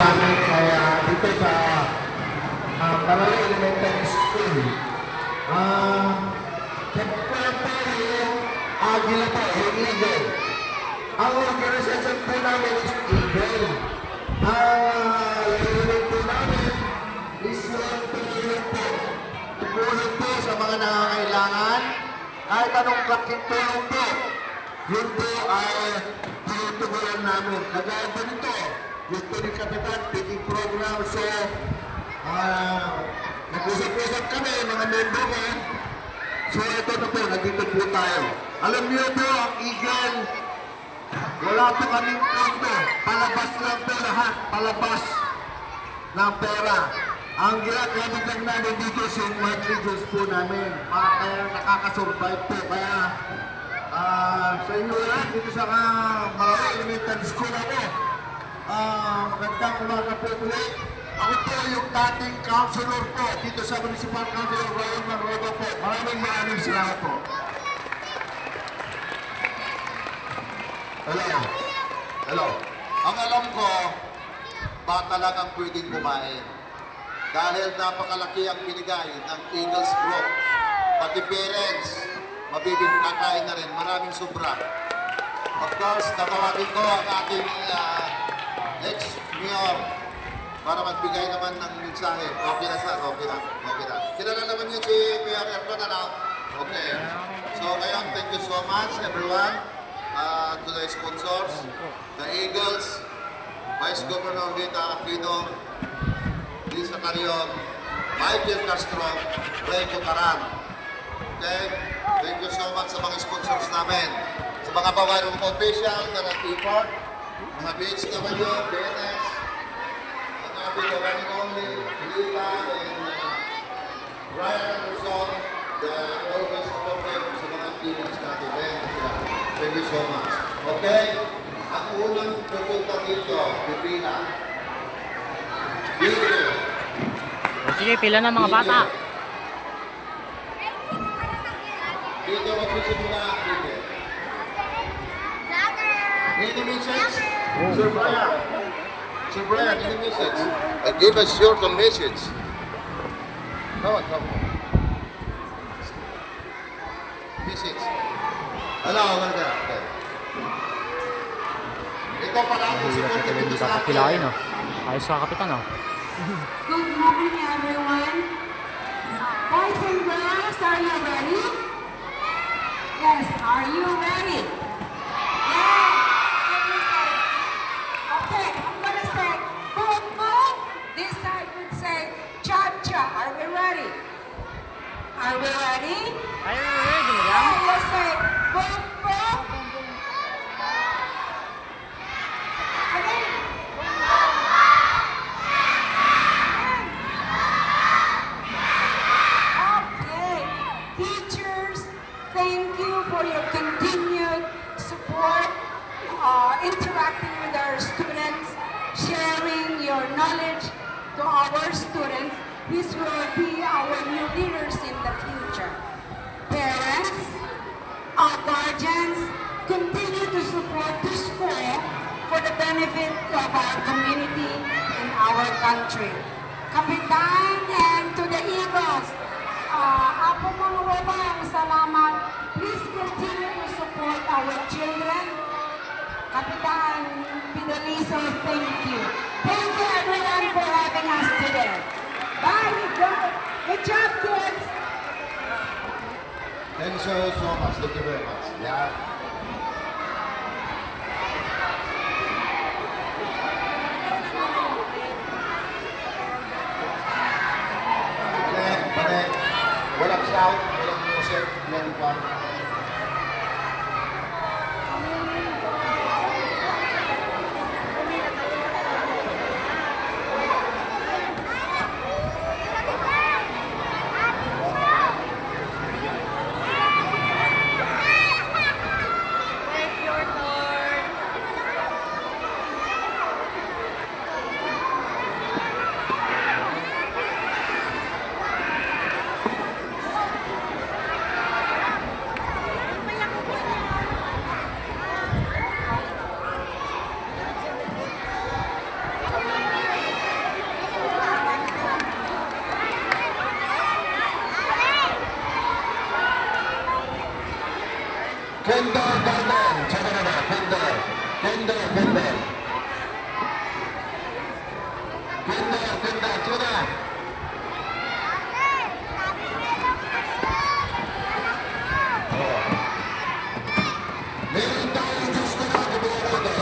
Kaya dito sa Paraling Elementary School, headquarter yung Agila po, yung Eagle. Ang organisasyon po namin is Eagle. Ang layunin po namin is yung tumulong po. Tumulong po sa mga nangangailangan. Kahit anong laking tulong po, yun po ay tinutugulan namin. Kagaya po nito, gusto ni Kapitan, feeding program. So, nag-usap-usap kami, mga member ko. So, ito na po, nandito po tayo. Alam niyo po, ang Eagle, wala po kaming punto. Palabas lang po lahat. Palabas ng pera. Ang ginagawa lang namin dito sa monthly dues po namin. Kaya nakakasurvive po. Kaya sa inyo lahat, dito sa Malawi Elementary School ako. Magandang umaga po ulit. Ako po yung dating counselor po dito sa Municipal Council of Royal Marodo po. Maraming salamat po. Hello. Ang alam ko, bata lang ang pwedeng kumain. Dahil napakalaki ang binigay ng Eagles Group. Pati parents, kakain na rin. Maraming sobra. Of course, tatawagin ko ang ating ex-mayor para magbigay naman ng mensahe. Okay na sir, okay na. Kilala naman niyo si Mayor Erdo na. Okay. So ngayon, thank you so much everyone. To the sponsors, the Eagles, Vice Governor Rita Aquino, Lisa Carion, Michael Castro, Ray Cotaran. Okay? Thank you so much sa mga sponsors namin. Sa mga babayang official na nag-report, mga BHW, BNS, mga BHW only, Lita, and Ryan Anderson, the always supported sa mga teams natin. Thank you so much. Okay? Ang unang pupunta dito, pipila. Dito. Sige, pila na mga bata. Dito magsisimula ang dito. Any message? Sir Brian. Sir Brian, any message? Give us short message. Come on. Message. Hello, welcome. Okay. Ito pala ang Hindi support na dito sa papakilain, no? Ayos ka, Kapitan, no? Good morning, everyone. Boys and girls, are you ready? Yes, are you ready? Yeah. Okay, I'm gonna say boom boom. This side would say cha cha. Are we ready? Are we ready? Are you ready, madam? Yeah, let's say boom boom. Again. Okay. Teachers, thank you for your continued support, interacting with our students, sharing your knowledge to our students. This will be our new leaders in the future. Parents, our guardians, continue to support the school for the benefit of our community and our country. Kapitan and to the Eagles, ako mga wabang salamat. Please continue to support our children. Kapitan Pidaliso, thank you. Thank you everyone for having us today. Bye, good job kids. Thank you so much. Thank you very much. Yeah. Balik. Walang shout, walang music, walang fun. Diretso na. Meron tayong gusto na kabila rito.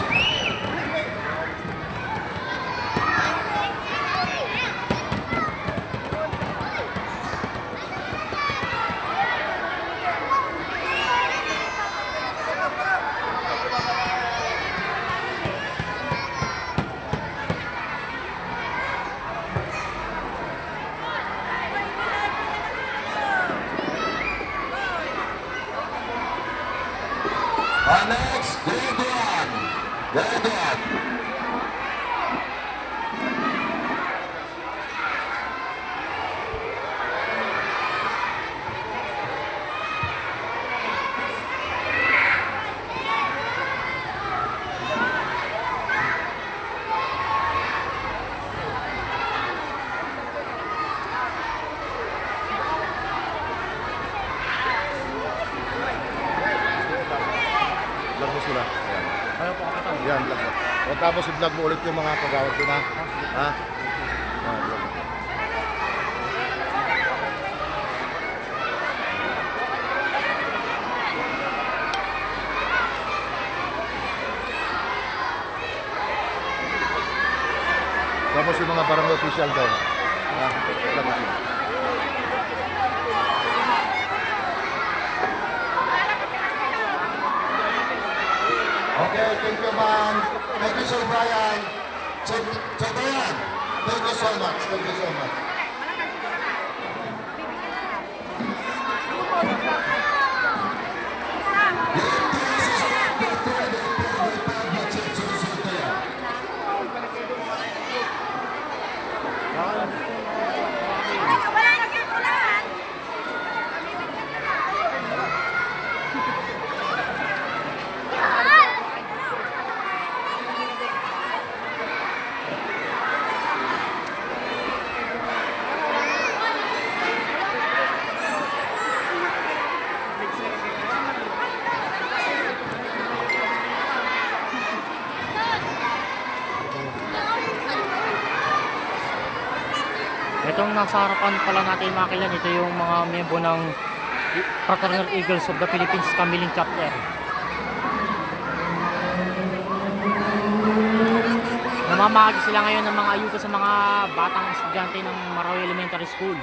Next, grade 1. Grade 1. Vlog mo sila. Ayan. Kayo po, Kapitan. Yan, vlog mo. O tapos i-vlog mo ulit yung mga kagawad ko na. Ha? Yan, vlog mo. Tapos yung mga barangay official doon. Ha? Vlog mo sila. Okay, thank you, man. Thank you, Sir Brian. Sir Brian, Thank you so much. Thank you so much. Itong nasa harapan pala natin mga kailan, ito yung mga miyembro ng Fraternal Eagles of the Philippines Kamiling Chapter. Namamahagi sila ngayon ng mga ayuda sa mga batang estudyante ng Marawi Elementary School.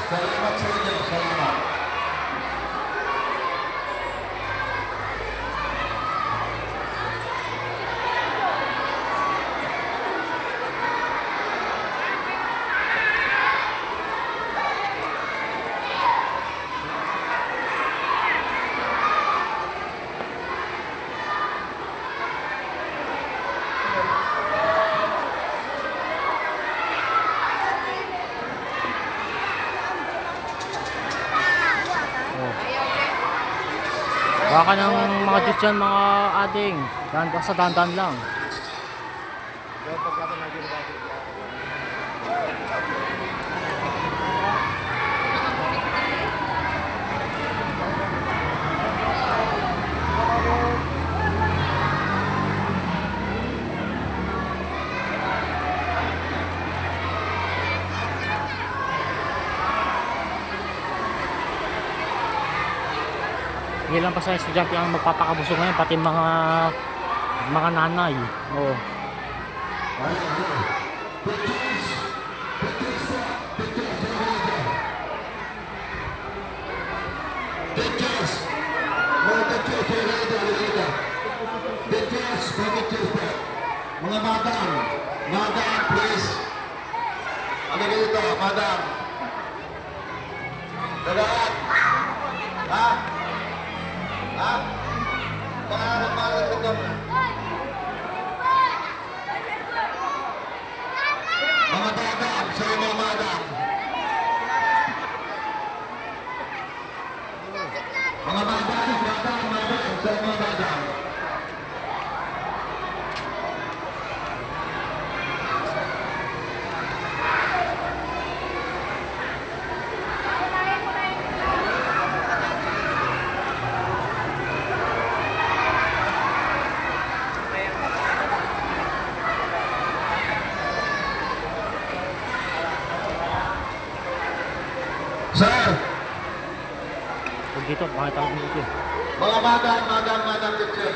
salamat sa inyo. Salamat. Baka ng mga Diyos yan, mga ading. Basta dandan lang. Hindi lang pa sa estudyante ang magpapakabusog ngayon, pati mga nanay. Oo. Teachers, mga teachers, teachers, mga madam, please. Ano ganito, madam? Lahat. Ha? Ha? Baka nagmalas ito. Mga madam, sa mga madam. Mga madam, sa mga madam. Sir, Huwag dito, makita ko dito. Mga madam, teacher.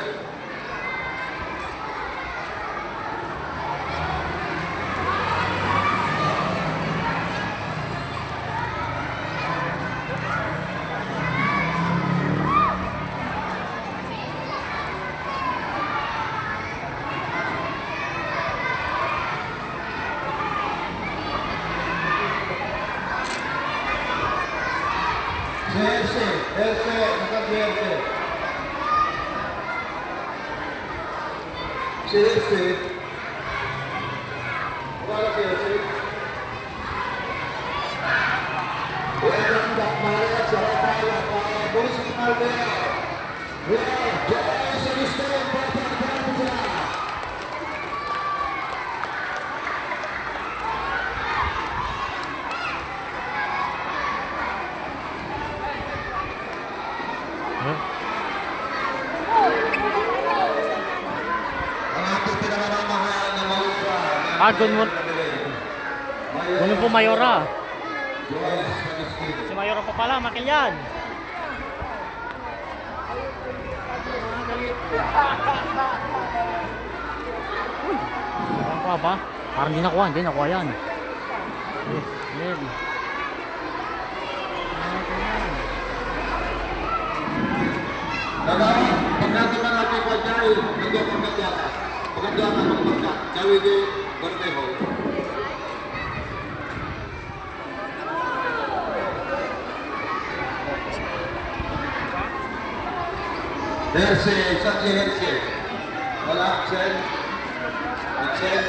Ese, naka-jersey. Jersey. Wala jersey. Welcome back, Maria. Sarap tayo. Boys and Marvel. Well, Joyce and Stone, Papa sila. Huh? ang ating pinakamamahal na Mayora. Ganun po Mayora. Joyce Agustin. Si Mayora pa pala, makilyan. Ano pa ba? Parang di nakuha yan. Yan. Daga, pagkakita natin ko dahil nagpapagkakata. Pagkakata magpagkat. Gawin din, birthday hall. Herse, saan si Herse? Wala, Axel? Axel?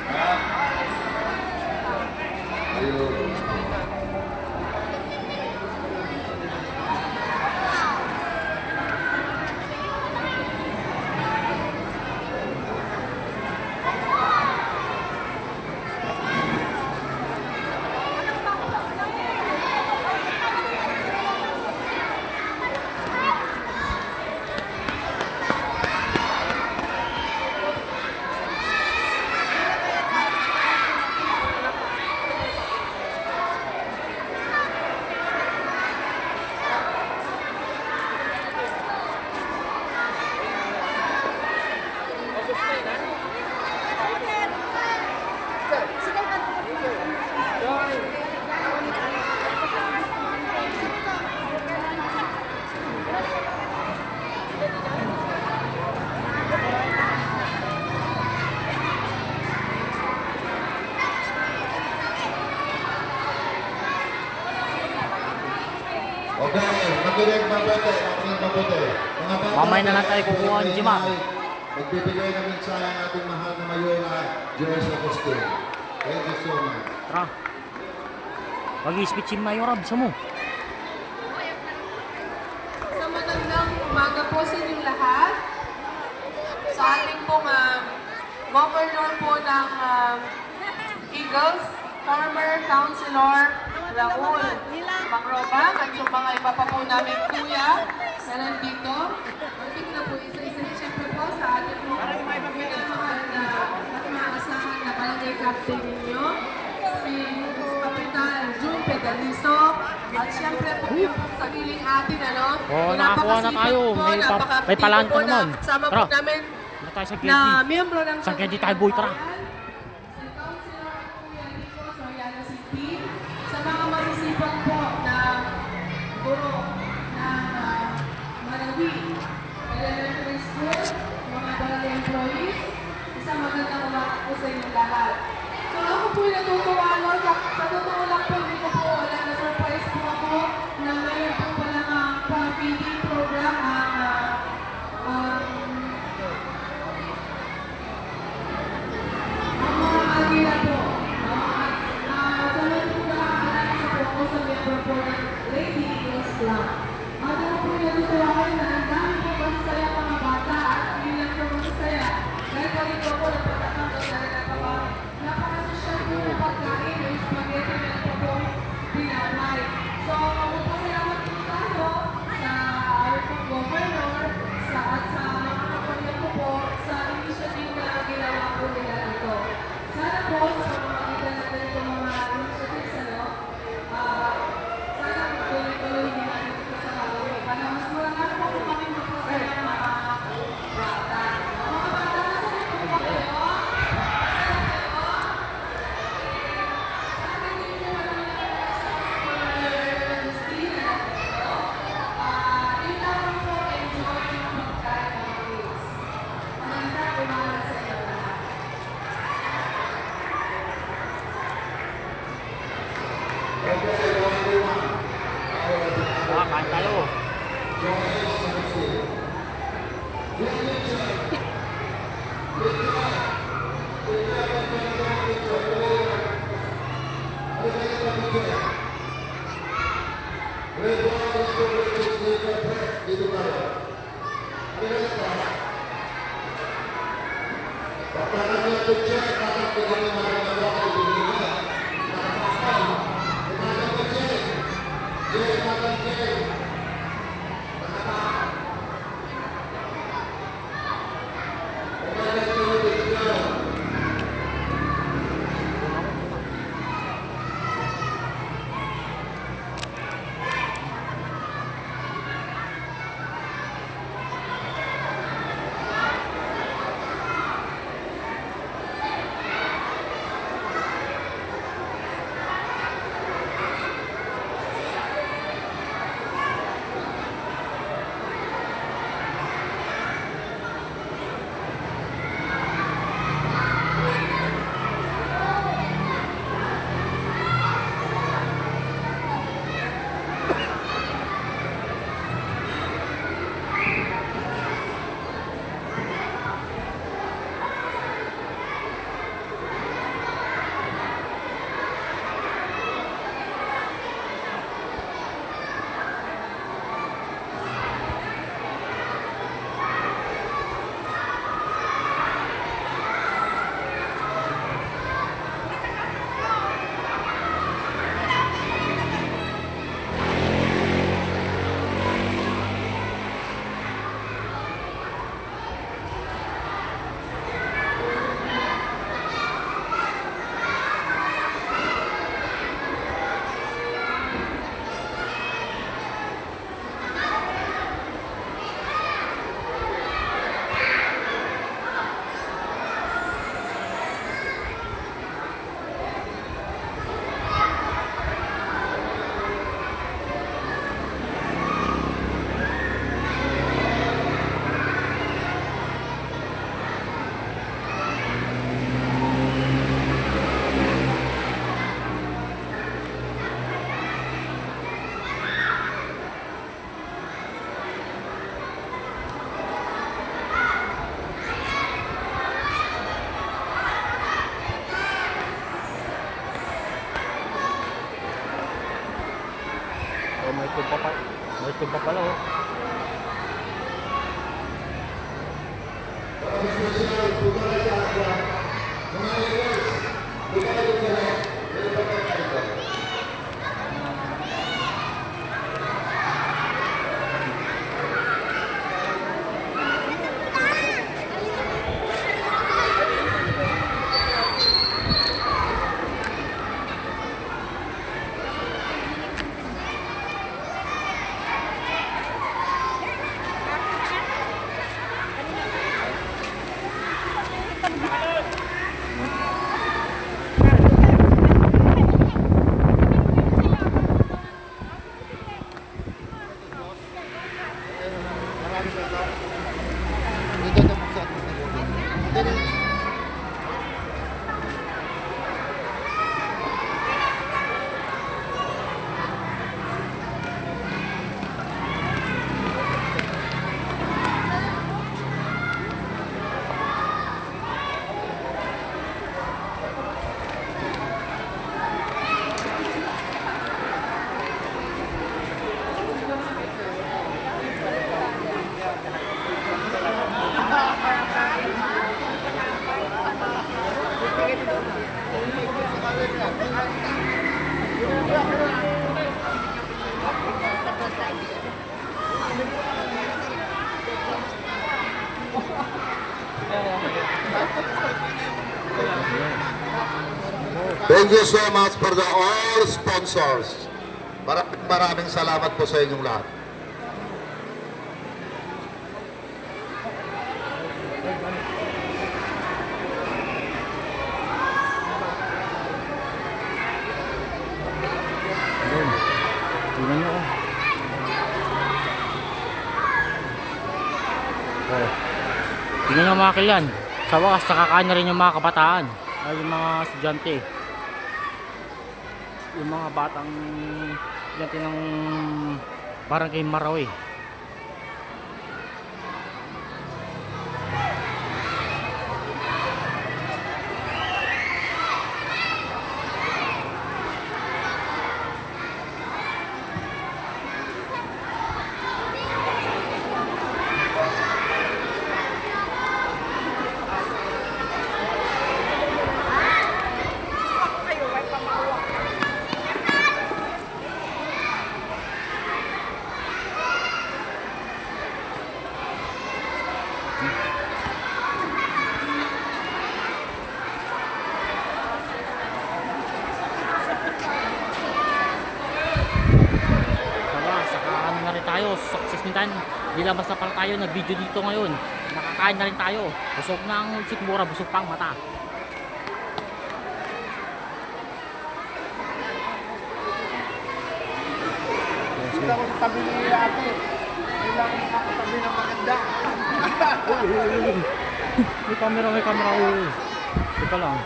Ha? Ayun. Okay, makinig mabuti. Mga bata, Mamaya na lang tayo kukuha ng Jima. Magbibigay ng mensahe ang ating mahal na Mayora, Joyce Agustin. Thank you so much. Tara. Pag-i-speech si Mayora, bisa mo. Sa magandang umaga po sa inyong lahat. Sa ating pong governor po ng Eagles, former councilor Raul Mangrobang at yung mga iba pa po namin kuya na nandito. Magpig na po isa-isa. Siyempre po sa ating po minamahal na at maasahan na barangay captain ninyo, si Kapitan June Pedalizo. At siyempre po yung sariling atin, ano? Oo, nakakuha na tayo. May palaan pa naman. Kasama po Tara. namin Ano tayo sa na Geddy? miyembro ng Sa Geddy tayo, boy, tara. Si Councilor Kuya Rico Soriano City, sa mga marisipag po na guro ng Marawi, elementary school, mga barangay employees, isang magandang umaga po sa inyong lahat. So ako po natutuwa, no? Sa totoo lang po, hindi ko po alam Kain tayo. Oh, may tuba pa. May tuba pala oh. Thank you so much for the all sponsors. Maraming salamat po sa inyong lahat. Ayun. Tingnan nyo oh. Oh. Tingnan nyo mga kilyan. Sa wakas nakakain na rin yung mga kabataan. Ay, yung mga estudyante. Yung mga batang estudyante ng Barangay Marawi. Saka ano na rin tayo, success nitan. Nilabas na pala tayo, nag-video dito ngayon. Nakakain na rin tayo. Busog na ang sikmura, busog pang mata. Kita ko sa tabi ni ate. Kailangan makakatabi ng maganda. May camera, may camera. Ito lang.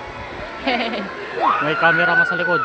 May camera mas sa likod.